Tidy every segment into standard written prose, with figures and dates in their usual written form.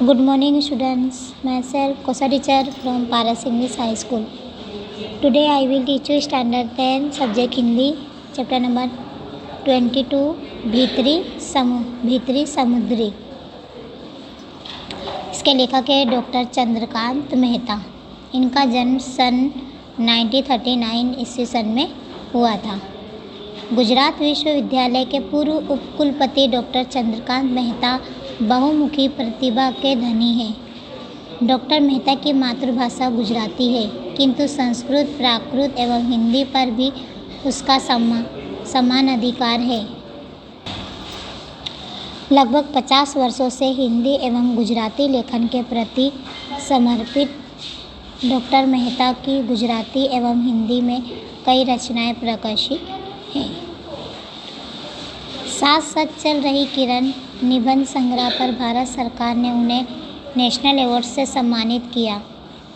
Good morning, students. Myself, Kosa teacher from Paras English High School. Today, I will teach you Standard 10 Subject Hindi, Chapter number 22, भीतरी समुद्री। इसके लेखक है doctor Chandrakant Mehta. इनका जन्म सन 1939 ईस्वी सन में हुआ था। गुजरात विश्वविद्यालय के पूर्व उपकुलपति डॉक्टर चंद्रकांत मेहता बहुमुखी प्रतिभा के धनी हैं। डॉक्टर मेहता की मातृभाषा गुजराती है, किंतु संस्कृत, प्राकृत एवं हिंदी पर भी उसका समान अधिकार है। लगभग 50 वर्षों से हिंदी एवं गुजराती लेखन के प्रति समर्पित डॉक्टर मेहता की गुजराती एवं हिंदी में कई रचनाएं प्रकाशित हैं। साथ साथ चल रही किरण निबंध संग्रह पर भारत सरकार ने उन्हें नेशनल अवार्ड से सम्मानित किया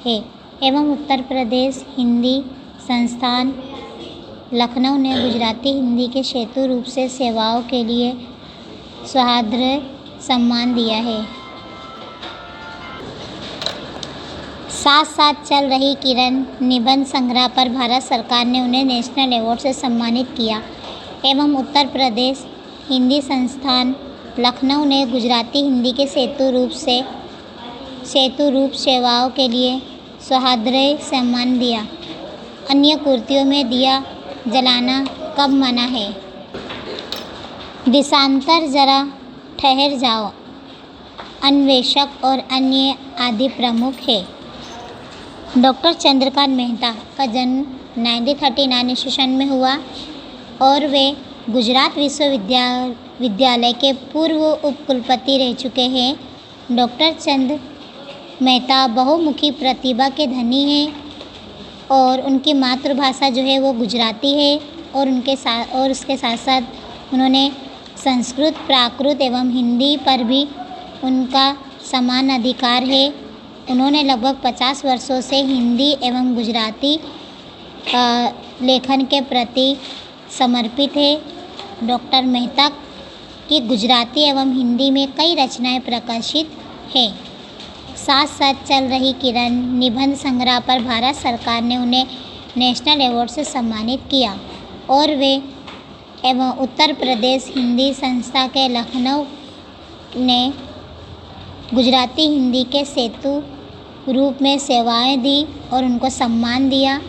है एवं उत्तर प्रदेश हिंदी संस्थान लखनऊ ने गुजराती हिंदी के सेतु रूप से सेवाओं के लिए सौहार्द्र सम्मान दिया है। साथ साथ चल रही किरण निबंध संग्रह पर भारत सरकार ने उन्हें नेशनल अवार्ड से सम्मानित किया एवं उत्तर प्रदेश हिंदी संस्थान लखनऊ ने गुजराती हिंदी के सेतु रूप सेवाओं के लिए सौहार्द्र सम्मान दिया। अन्य कृतियों में दिया जलाना कब मना है, देशांतर जरा ठहर जाओ, अन्वेषक और अन्य आदि प्रमुख है। डॉक्टर चंद्रकांत मेहता का जन्म 1939 ईस्वी सन में हुआ और वे गुजरात विश्वविद्यालय के पूर्व उपकुलपति रह चुके हैं। डॉक्टर चंद मेहता बहुमुखी प्रतिभा के धनी हैं और उनकी मातृभाषा जो है वो गुजराती है और उसके साथ साथ उन्होंने संस्कृत, प्राकृत एवं हिंदी पर भी उनका समान अधिकार है। उन्होंने लगभग 50 वर्षों से हिंदी एवं गुजराती लेखन के प्रति समर्पित है। डॉक्टर मेहता की गुजराती एवं हिंदी में कई रचनाएं प्रकाशित हैं। साथ साथ चल रही किरण निबंध संग्रह पर भारत सरकार ने उन्हें नेशनल अवार्ड से सम्मानित किया और वे एवं उत्तर प्रदेश हिंदी संस्था के लखनऊ ने गुजराती हिंदी के सेतु रूप में सेवाएं दी और उनको सम्मान दिया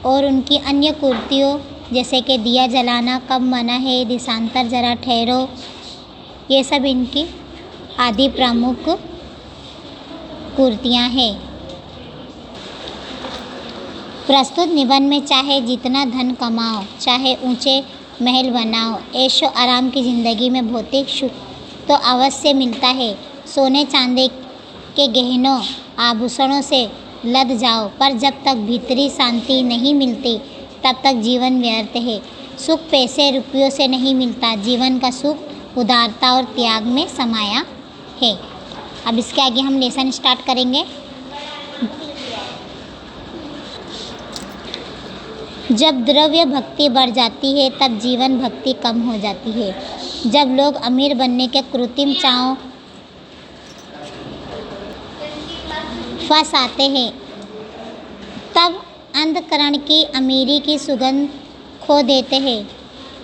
और उनकी अन्य कृतियों जैसे कि दिया जलाना कब मना है, देशांतर जरा ठहरो, ये सब इनकी आदि प्रमुख कृतियाँ हैं। प्रस्तुत निबंध में चाहे जितना धन कमाओ, चाहे ऊंचे महल बनाओ, ऐशो आराम की ज़िंदगी में भौतिक सुख तो अवश्य मिलता है। सोने चांदी के गहनों आभूषणों से लद जाओ, पर जब तक भीतरी शांति नहीं मिलती तब तक जीवन व्यर्थ है। सुख पैसे रुपयों से नहीं मिलता, जीवन का सुख उदारता और त्याग में समाया है। अब इसके आगे हम लेसन स्टार्ट करेंगे। जब द्रव्य भक्ति बढ़ जाती है तब जीवन भक्ति कम हो जाती है। जब लोग अमीर बनने के कृत्रिम चाहों फंस आते हैं तब अंधकरण की अमीरी की सुगंध खो देते हैं।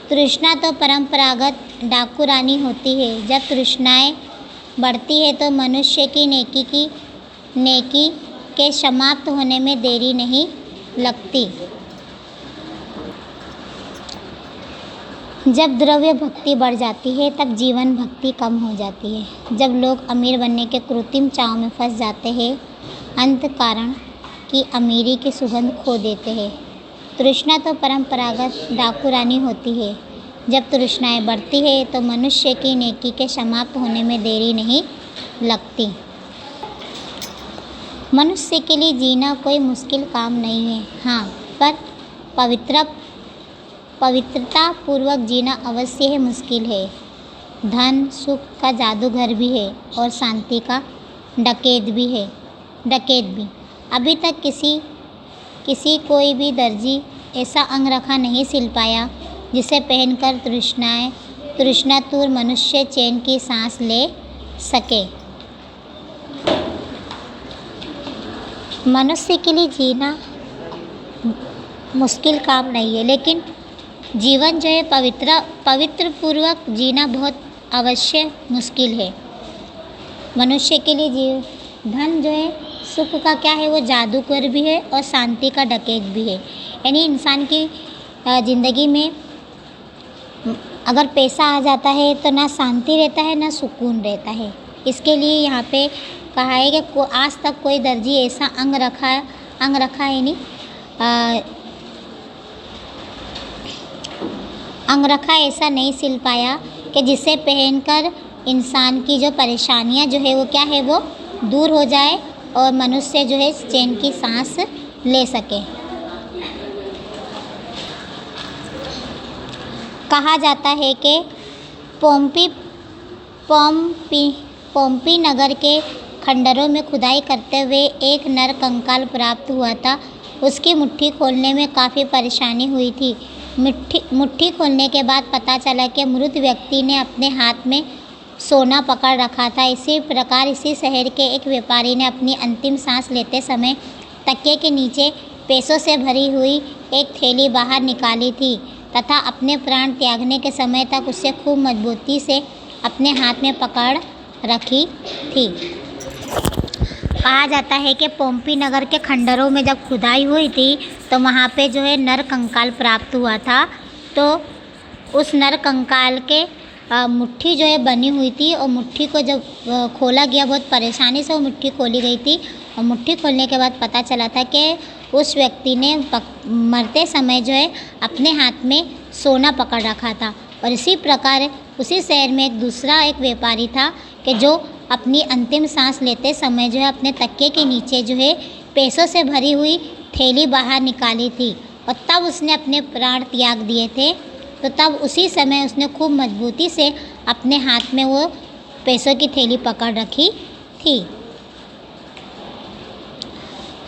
तृष्णा तो परंपरागत डाकू रानी होती है। जब तृष्णाएं बढ़ती है तो मनुष्य की नेकी के समाप्त होने में देरी नहीं लगती। जब द्रव्य भक्ति बढ़ जाती है तब जीवन भक्ति कम हो जाती है। जब लोग अमीर बनने के कृत्रिम चाव में फंस जाते हैं, अंतःकरण की अमीरी की सुगंध खो देते हैं। तृष्णा तो परंपरागत डाकू रानी होती है। जब तृष्णाएं बढ़ती है तो मनुष्य की नेकी के समाप्त होने में देरी नहीं लगती। मनुष्य के लिए जीना कोई मुश्किल काम नहीं है, हाँ, पर पवित्रता पूर्वक जीना अवश्य है मुश्किल है। धन सुख का जादूगर भी है और शांति का डकैत भी। अभी तक किसी कोई भी दर्जी ऐसा अंगरखा नहीं सिल पाया जिसे पहनकर तृष्णातुर मनुष्य चैन की सांस ले सके। मनुष्य के लिए जीना मुश्किल काम नहीं है, लेकिन जीवन जो है पवित्र पूर्वक जीना बहुत अवश्य मुश्किल है। मनुष्य के लिए धन जो है सुख का क्या है, वो जादूगर भी है और शांति का डकैत भी है। यानी इंसान की ज़िंदगी में अगर पैसा आ जाता है तो ना शांति रहता है ना सुकून रहता है। इसके लिए यहाँ पे कहा है कि आज तक कोई दर्जी ऐसा अंग रखा है नहीं अंगरखा ऐसा नहीं सिल पाया कि जिसे पहनकर इंसान की जो परेशानियाँ जो है वो क्या है, वो दूर हो जाए और मनुष्य जो है चैन की सांस ले सके। कहा जाता है कि पोम्पी नगर के खंडरों में खुदाई करते हुए एक नर कंकाल प्राप्त हुआ था। उसकी मुट्ठी खोलने में काफ़ी परेशानी हुई थी। मुट्ठी खोलने के बाद पता चला कि मृत व्यक्ति ने अपने हाथ में सोना पकड़ रखा था। इसी प्रकार इसी शहर के एक व्यापारी ने अपनी अंतिम सांस लेते समय तकिए के नीचे पैसों से भरी हुई एक थैली बाहर निकाली थी तथा अपने प्राण त्यागने के समय तक उसे खूब मजबूती से अपने हाथ में पकड़ रखी थी। कहा जाता है कि पोम्पी नगर के खंडरों में जब खुदाई हुई थी तो वहाँ पे जो है नर कंकाल प्राप्त हुआ था। तो उस नर कंकाल के मुट्ठी जो है बनी हुई थी और मुट्ठी को जब खोला गया, बहुत परेशानी से वो मुट्ठी खोली गई थी और मुट्ठी खोलने के बाद पता चला था कि उस व्यक्ति ने मरते समय जो है अपने हाथ में सोना पकड़ रखा था। और इसी प्रकार उसी शहर में एक व्यापारी था कि जो अपनी अंतिम सांस लेते समय जो है अपने तकिए के नीचे जो है पैसों से भरी हुई थैली बाहर निकाली थी और तब उसने अपने प्राण त्याग दिए थे। तो तब उसी समय उसने खूब मजबूती से अपने हाथ में वो पैसों की थैली पकड़ रखी थी।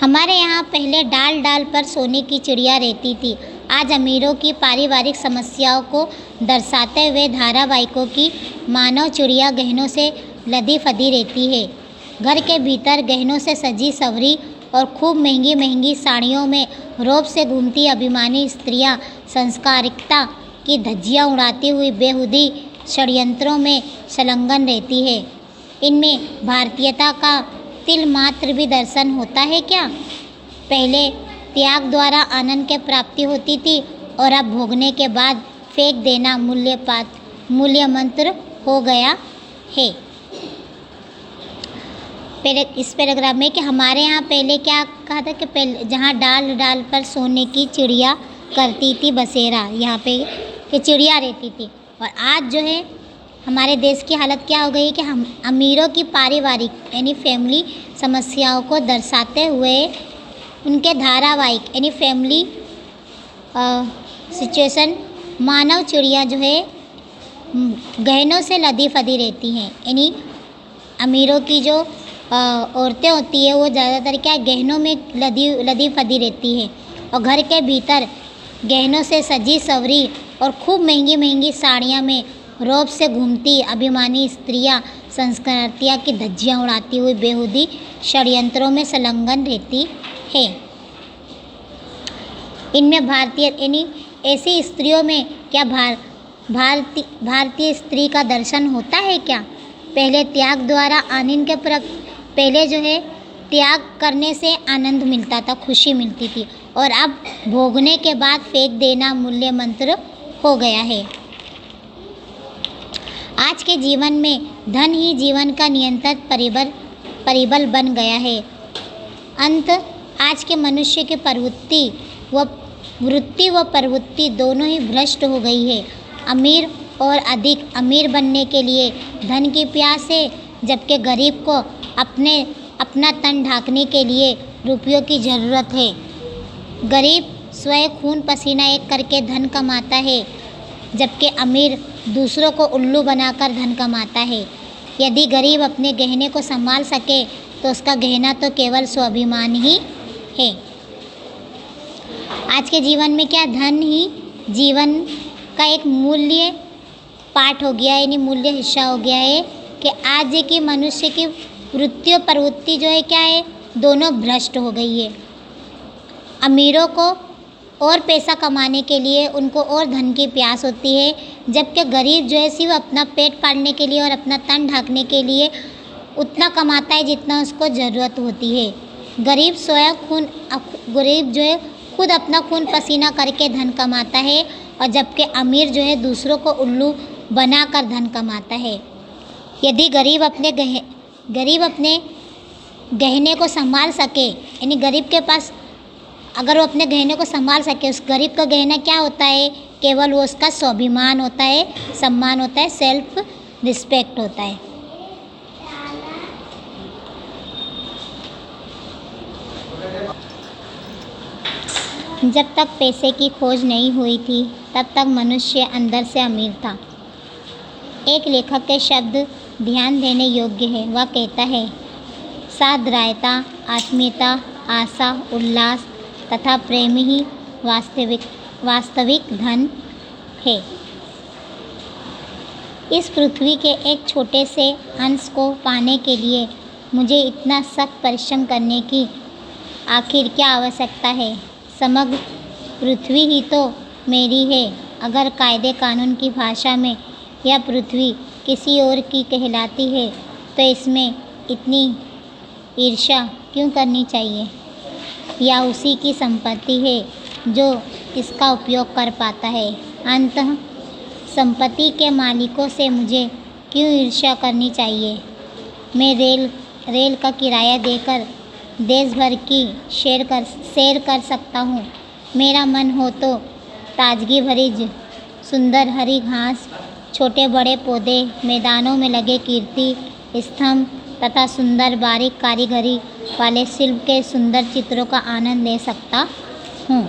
हमारे यहाँ पहले डाल डाल पर सोने की चिड़िया रहती थी। आज अमीरों की पारिवारिक समस्याओं को दर्शाते हुए धारावाहिकों की मानव चिड़िया गहनों से लदी फदी रहती है। घर के भीतर गहनों से सजी सवरी और खूब महंगी महंगी साड़ियों में रौब से घूमती अभिमानी स्त्रियां संस्कारिकता की धज्जियां उड़ाती हुई बेहुदी षड्यंत्रों में संलग्न रहती है। इनमें भारतीयता का तिल मात्र भी दर्शन होता है क्या? पहले त्याग द्वारा आनंद की प्राप्ति होती थी और अब भोगने के बाद फेंक देना मूल्य मंत्र हो गया है। इस पैराग्राफ में कि हमारे यहाँ पहले क्या कहा था कि पहले जहाँ डाल डाल पर सोने की चिड़िया करती थी बसेरा, यहाँ पे कि चिड़िया रहती थी। और आज जो है हमारे देश की हालत क्या हो गई है कि हम अमीरों की पारिवारिक यानी फैमिली समस्याओं को दर्शाते हुए उनके धारावाहिक यानी फैमिली सिचुएशन मानव चिड़िया जो है गहनों से लदी फदी रहती हैं। यानी अमीरों की जो औरतें होती है वो ज़्यादातर क्या गहनों में लदी फदी रहती है और घर के भीतर गहनों से सजी सवरी और खूब महंगी महंगी साड़ियाँ में रौब से घूमती अभिमानी स्त्रियाँ संस्कारिता की धज्जियाँ उड़ाती हुई बेहुदी षड्यंत्रों में संलग्न रहती है। इनमें भारतीय यानी ऐसी स्त्रियों में क्या भारतीय स्त्री का दर्शन होता है क्या? पहले त्याग द्वारा आनंद के पहले जो है त्याग करने से आनंद मिलता था, खुशी मिलती थी और अब भोगने के बाद फेंक देना मूल्य मंत्र हो गया है। आज के जीवन में धन ही जीवन का नियंत्रण परिबल बन गया है। अंत आज के मनुष्य की वृत्ति व प्रवृत्ति दोनों ही भ्रष्ट हो गई है। अमीर और अधिक अमीर बनने के लिए धन की प्यास है, जबकि गरीब को अपना तन ढांकने के लिए रुपयों की ज़रूरत है। गरीब स्वयं खून पसीना एक करके धन कमाता है, जबकि अमीर दूसरों को उल्लू बनाकर धन कमाता है। यदि गरीब अपने गहने को संभाल सके तो उसका गहना तो केवल स्वाभिमान ही है। आज के जीवन में क्या धन ही जीवन का एक मूल्य पार्ट हो गया है, यानी मूल्य हिस्सा हो गया है कि आज की मनुष्य की वृत्ति और प्रवृत्ति जो है क्या है दोनों भ्रष्ट हो गई है। अमीरों को और पैसा कमाने के लिए उनको और धन की प्यास होती है, जबकि गरीब जो है सिर्फ अपना पेट पालने के लिए और अपना तन ढकने के लिए उतना कमाता है जितना उसको ज़रूरत होती है। गरीब जो है खुद अपना खून पसीना करके धन कमाता है, और जबकि अमीर जो है दूसरों को उल्लू बनाकर धन कमाता है। यदि गरीब अपने गहने को संभाल सके, यानी गरीब के पास अगर वो अपने गहने को संभाल सके, उस गरीब का गहना क्या होता है? केवल वो उसका स्वाभिमान होता है, सम्मान होता है, सेल्फ रिस्पेक्ट होता है। जब तक पैसे की खोज नहीं हुई थी तब तक मनुष्य अंदर से अमीर था। एक लेखक के शब्द ध्यान देने योग्य है। वह कहता है, साद्रायता, आत्मीयता, आशा, उल्लास तथा प्रेम ही वास्तविक धन है। इस पृथ्वी के एक छोटे से अंश को पाने के लिए मुझे इतना सख्त परिश्रम करने की आखिर क्या आवश्यकता है? समग्र पृथ्वी ही तो मेरी है। अगर कायदे कानून की भाषा में यह पृथ्वी किसी और की कहलाती है तो इसमें इतनी ईर्ष्या क्यों करनी चाहिए? या उसी की संपत्ति है जो इसका उपयोग कर पाता है। अंततः संपत्ति के मालिकों से मुझे क्यों ईर्ष्या करनी चाहिए? मैं रेल का किराया देकर देश भर की सैर कर सकता हूँ। मेरा मन हो तो ताजगी भरी सुंदर हरी घास, छोटे बड़े पौधे, मैदानों में लगे कीर्ति स्तंभ तथा सुंदर बारीक कारीगरी वाले शिल्प के सुंदर चित्रों का आनंद ले सकता हूँ।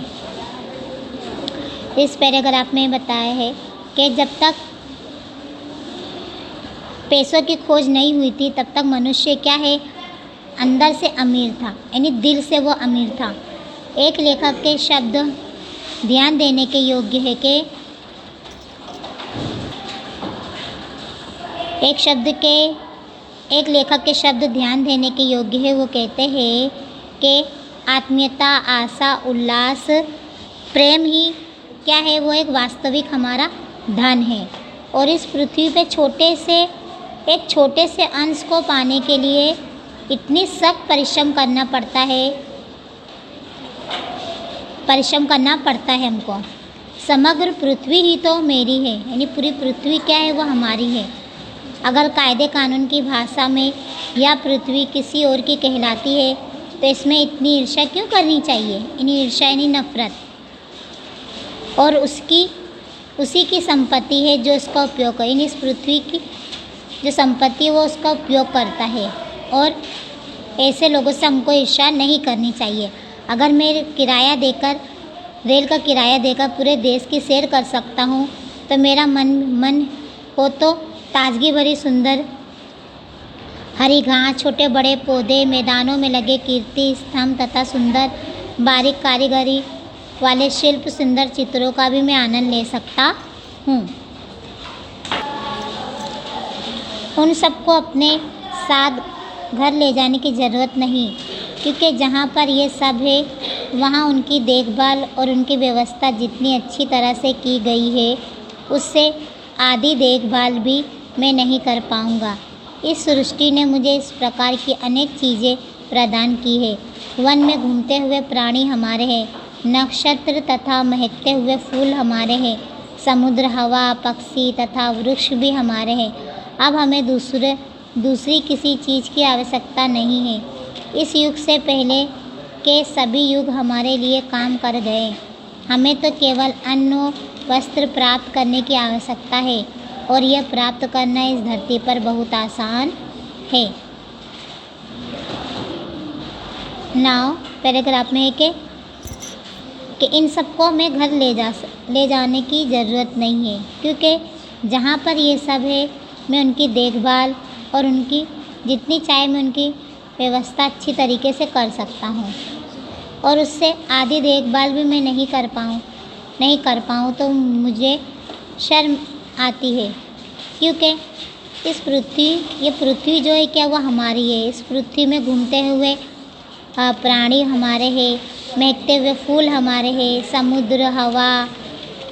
इस पैराग्राफ में बताया है कि जब तक पैसों की खोज नहीं हुई थी तब तक मनुष्य क्या है? अंदर से अमीर था, यानी दिल से वो अमीर था। एक लेखक के शब्द ध्यान देने के योग्य है कि एक लेखक के शब्द ध्यान देने के योग्य है। वो कहते हैं कि आत्मीयता, आशा, उल्लास, प्रेम ही क्या है? वो एक वास्तविक हमारा धन है। और इस पृथ्वी पे एक छोटे से अंश को पाने के लिए इतनी सख्त परिश्रम करना पड़ता है हमको। समग्र पृथ्वी ही तो मेरी है, यानी पूरी पृथ्वी क्या है? वो हमारी है। अगर कायदे कानून की भाषा में यह पृथ्वी किसी और की कहलाती है तो इसमें इतनी ईर्ष्या क्यों करनी चाहिए? यानी ईर्ष्या यानी नफरत। और उसी की संपत्ति है जो इसका उपयोग करे, यानी इस पृथ्वी की जो संपत्ति है वो उसका उपयोग करता है। और ऐसे लोगों से हमको ईर्ष्या नहीं करनी चाहिए। अगर मैं रेल का किराया देकर पूरे देश की सैर कर सकता हूँ तो मेरा मन हो तो ताजगी भरी सुंदर हरी घास, छोटे बड़े पौधे, मैदानों में लगे कीर्ति स्तंभ तथा सुंदर बारीक कारीगरी वाले शिल्प सुंदर चित्रों का भी मैं आनंद ले सकता हूँ। उन सबको अपने साथ घर ले जाने की ज़रूरत नहीं, क्योंकि जहाँ पर ये सब है वहाँ उनकी देखभाल और उनकी व्यवस्था जितनी अच्छी तरह से की गई है उससे आधी देखभाल भी मैं नहीं कर पाऊँगा। इस सृष्टि ने मुझे इस प्रकार की अनेक चीज़ें प्रदान की है। वन में घूमते हुए प्राणी हमारे हैं, नक्षत्र तथा महकते हुए फूल हमारे हैं, समुद्र, हवा, पक्षी तथा वृक्ष भी हमारे हैं। अब हमें दूसरी किसी चीज़ की आवश्यकता नहीं है। इस युग से पहले के सभी युग हमारे लिए काम कर गए। हमें तो केवल अन्न और वस्त्र प्राप्त करने की आवश्यकता है और यह प्राप्त करना इस धरती पर बहुत आसान है। नाउ पैराग्राफ में है कि इन सबको हमें घर ले जाने की ज़रूरत नहीं है, क्योंकि जहाँ पर ये सब है मैं उनकी देखभाल और उनकी जितनी चाहे मैं उनकी व्यवस्था अच्छी तरीके से कर सकता हूँ। और उससे आधी देखभाल भी मैं नहीं कर पाऊँ तो मुझे शर्म आती है, क्योंकि ये पृथ्वी जो है क्या वो हमारी है। इस पृथ्वी में घूमते हुए प्राणी हमारे हैं, महकते हुए फूल हमारे हैं, समुद्र, हवा,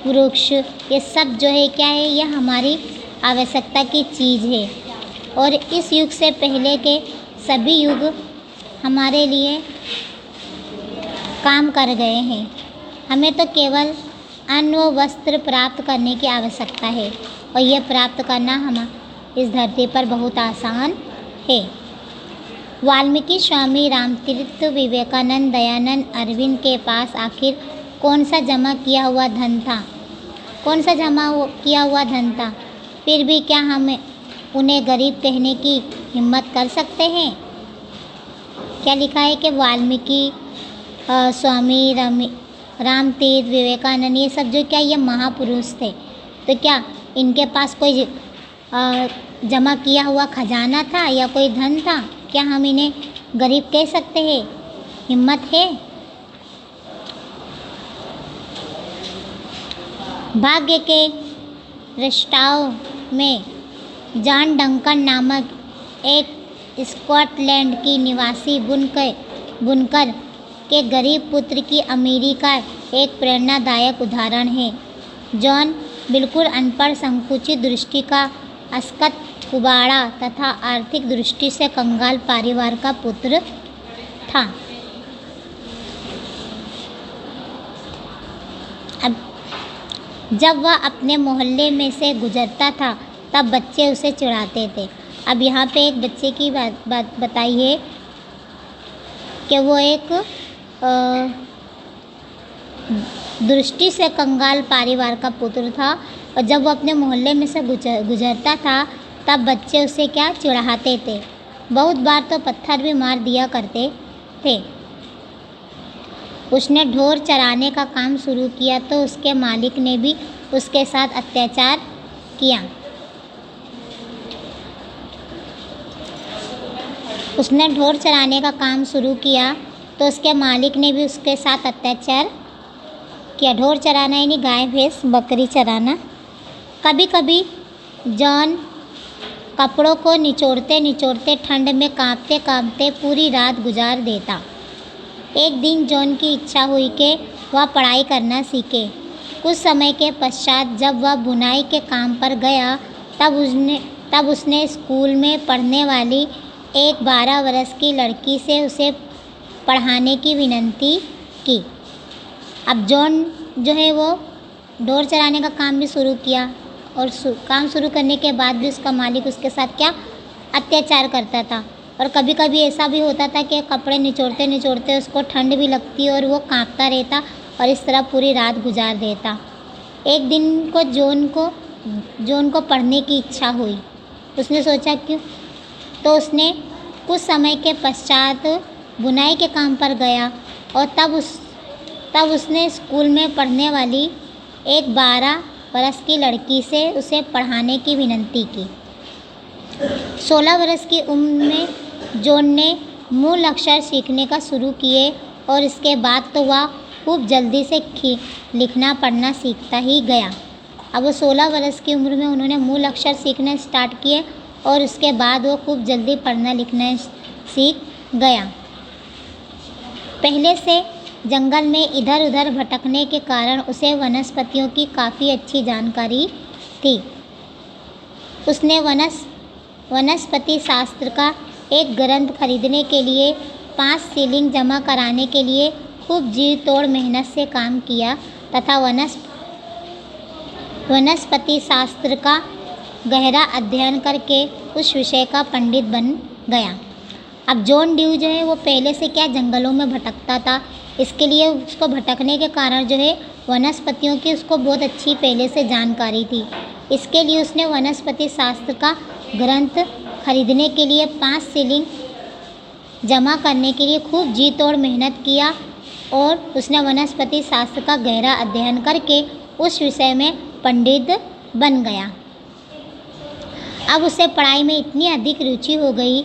वृक्ष, ये सब जो है क्या है, ये हमारी आवश्यकता की चीज़ है। और इस युग से पहले के सभी युग हमारे लिए काम कर गए हैं। हमें तो केवल अन्न व वस्त्र प्राप्त करने की आवश्यकता है और यह प्राप्त करना हम इस धरती पर बहुत आसान है। वाल्मीकि, स्वामी रामतीर्थ, विवेकानंद, दयानंद, अरविंद के पास आखिर कौन सा जमा किया हुआ धन था? कौन सा किया हुआ धन था? फिर भी क्या हम उन्हें गरीब कहने की हिम्मत कर सकते हैं? क्या लिखा है कि वाल्मीकि, स्वामी रामतीर्थ, विवेकानंद, ये सब जो क्या ये महापुरुष थे, तो क्या इनके पास कोई जमा किया हुआ खजाना था या कोई धन था? क्या हम इन्हें गरीब कह सकते हैं? हिम्मत है? भाग्य के रचयिताओं में जॉन डंकन नामक एक स्कॉटलैंड की निवासी बुनकर के गरीब पुत्र की अमीरी का एक प्रेरणादायक उदाहरण है। जॉन बिल्कुल अनपढ़, संकुचित दृष्टि का, अस्कत, कुबाड़ा तथा आर्थिक दृष्टि से कंगाल परिवार का पुत्र था। अब जब वह अपने मोहल्ले में से गुजरता था तब बच्चे उसे चिढ़ाते थे। अब यहाँ पे एक बच्चे की बात बताई है कि वो एक दृष्टि से कंगाल परिवार का पुत्र था और जब वो अपने मोहल्ले में से गुजरता था तब बच्चे उसे क्या चिढ़ाते थे। बहुत बार तो पत्थर भी मार दिया करते थे। उसने ढोर चराने का काम शुरू किया तो उसके मालिक ने भी उसके साथ अत्याचार किया। उसने ढोर चराने का काम शुरू किया तो उसके मालिक ने भी उसके साथ अत्याचार किया। ढोर चराना यानी गाय, भैंस, बकरी चराना। कभी कभी जॉन कपड़ों को निचोड़ते ठंड में कांपते कांपते पूरी रात गुजार देता। एक दिन जॉन की इच्छा हुई कि वह पढ़ाई करना सीखे। कुछ समय के पश्चात जब वह बुनाई के काम पर गया तब उसने स्कूल में पढ़ने वाली एक 12 वर्ष की लड़की से उसे पढ़ाने की विनती की। अब जॉन जो है वो ढोर चराने का काम भी शुरू किया और काम शुरू करने के बाद भी उसका मालिक उसके साथ क्या अत्याचार करता था। और कभी कभी ऐसा भी होता था कि कपड़े निचोड़ते उसको ठंड भी लगती और वो कांपता रहता और इस तरह पूरी रात गुजार देता। एक दिन को जॉन को पढ़ने की इच्छा हुई। उसने सोचा क्यों, तो उसने कुछ समय के पश्चात बुनाई के काम पर गया और तब उसने स्कूल में पढ़ने वाली एक 12 वर्ष की लड़की से उसे पढ़ाने की विनती की। 16 वर्ष की उम्र में जॉन ने मूल अक्षर सीखने का शुरू किए और इसके बाद तो वह खूब जल्दी से लिखना पढ़ना सीखता ही गया। अब वो 16 वर्ष की उम्र में उन्होंने मूल अक्षर सीखना स्टार्ट किए और उसके बाद वो खूब जल्दी पढ़ना लिखना सीख गया। पहले से जंगल में इधर उधर भटकने के कारण उसे वनस्पतियों की काफ़ी अच्छी जानकारी थी। उसने वनस्पति शास्त्र का एक ग्रंथ खरीदने के लिए 5 शिलिंग जमा कराने के लिए खूब जी तोड़ मेहनत से काम किया तथा वनस्पति शास्त्र का गहरा अध्ययन करके उस विषय का पंडित बन गया। अब जॉन ड्यू जो है वो पहले से क्या जंगलों में भटकता था, इसके लिए उसको भटकने के कारण जो है वनस्पतियों की उसको बहुत अच्छी पहले से जानकारी थी। इसके लिए उसने वनस्पति शास्त्र का ग्रंथ खरीदने के लिए 5 शिलिंग जमा करने के लिए खूब जी तोड़ मेहनत किया और उसने वनस्पति शास्त्र का गहरा अध्ययन करके उस विषय में पंडित बन गया। अब उसे पढ़ाई में इतनी अधिक रुचि हो गई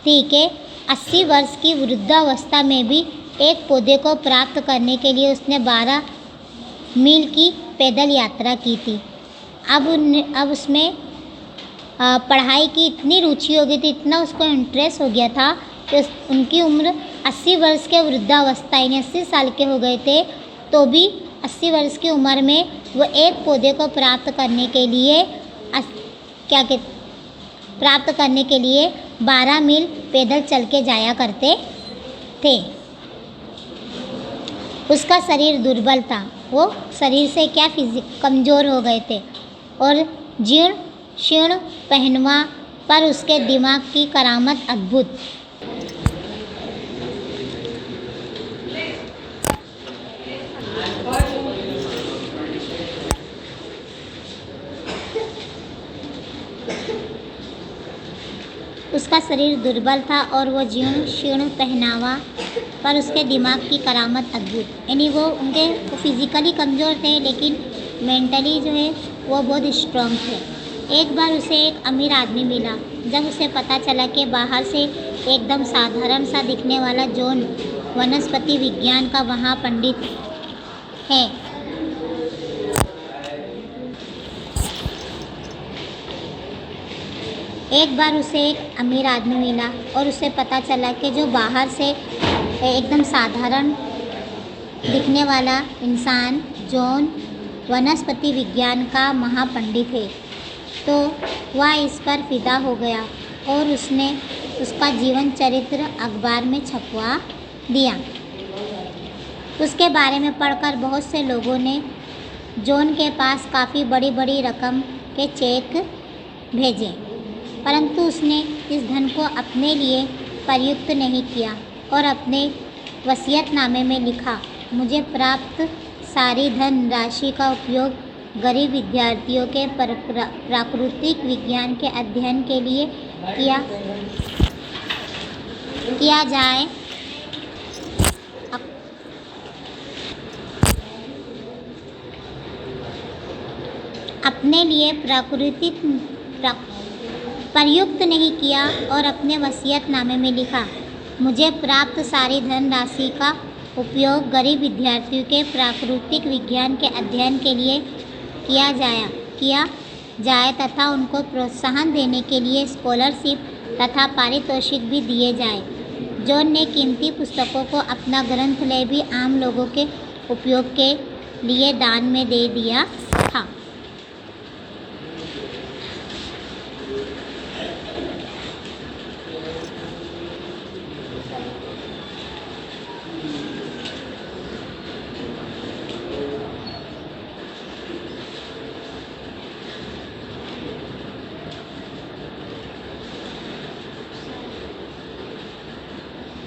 थी कि 80 वर्ष की वृद्धावस्था में भी एक पौधे को प्राप्त करने के लिए उसने 12 मील की पैदल यात्रा की थी। अब उसमें पढ़ाई की इतनी रुचि हो गई थी, इतना उसको इंटरेस्ट हो गया था कि उनकी उम्र 80 वर्ष के वृद्धावस्था यानी 80 साल के हो गए थे, तो भी 80 वर्ष की उम्र में वो एक पौधे को प्राप्त करने के लिए प्राप्त करने के लिए 12 मील पैदल चल के जाया करते थे। उसका शरीर दुर्बल था, वो शरीर से कमज़ोर हो गए थे और जीर्ण शीर्ण पहनवा, पर उसके दिमाग की करामत अद्भुत। उसका शरीर दुर्बल था और वो जीर्ण शीर्ण पहनावा, पर उसके दिमाग की करामत अद्भुत। यानी वो फिज़िकली कमज़ोर थे लेकिन मेंटली जो है वो बहुत स्ट्रॉन्ग थे। एक बार उसे एक अमीर आदमी मिला। जब उसे पता चला कि बाहर से एकदम साधारण सा दिखने वाला जॉन वनस्पति विज्ञान का वहाँ पंडित है, एक बार उसे एक अमीर आदमी मिला और उसे पता चला कि जो बाहर से एकदम साधारण दिखने वाला इंसान जॉन वनस्पति विज्ञान का महापंडित है। तो वह इस पर फिदा हो गया और उसने उसका जीवन चरित्र अखबार में छपवा दिया। उसके बारे में पढ़कर बहुत से लोगों ने जॉन के पास काफ़ी बड़ी बड़ी रकम के चेक भेजे, परंतु उसने इस धन को अपने लिए प्रयुक्त नहीं किया और अपने वसीयतनामे में लिखा, मुझे प्राप्त सारी धन राशि का उपयोग गरीब विद्यार्थियों के प्राकृतिक विज्ञान के अध्ययन के लिए किया जाए। अपने लिए प्रयुक्त नहीं किया और अपने वसीयतनामे में लिखा, मुझे प्राप्त सारी धन राशि का उपयोग गरीब विद्यार्थियों के प्राकृतिक विज्ञान के अध्ययन के लिए किया जाए तथा उनको प्रोत्साहन देने के लिए स्कॉलरशिप तथा पारितोषिक भी दिए जाए। जॉन ने कीमती पुस्तकों को अपना ग्रंथालय भी आम लोगों के उपयोग के लिए दान में दे दिया।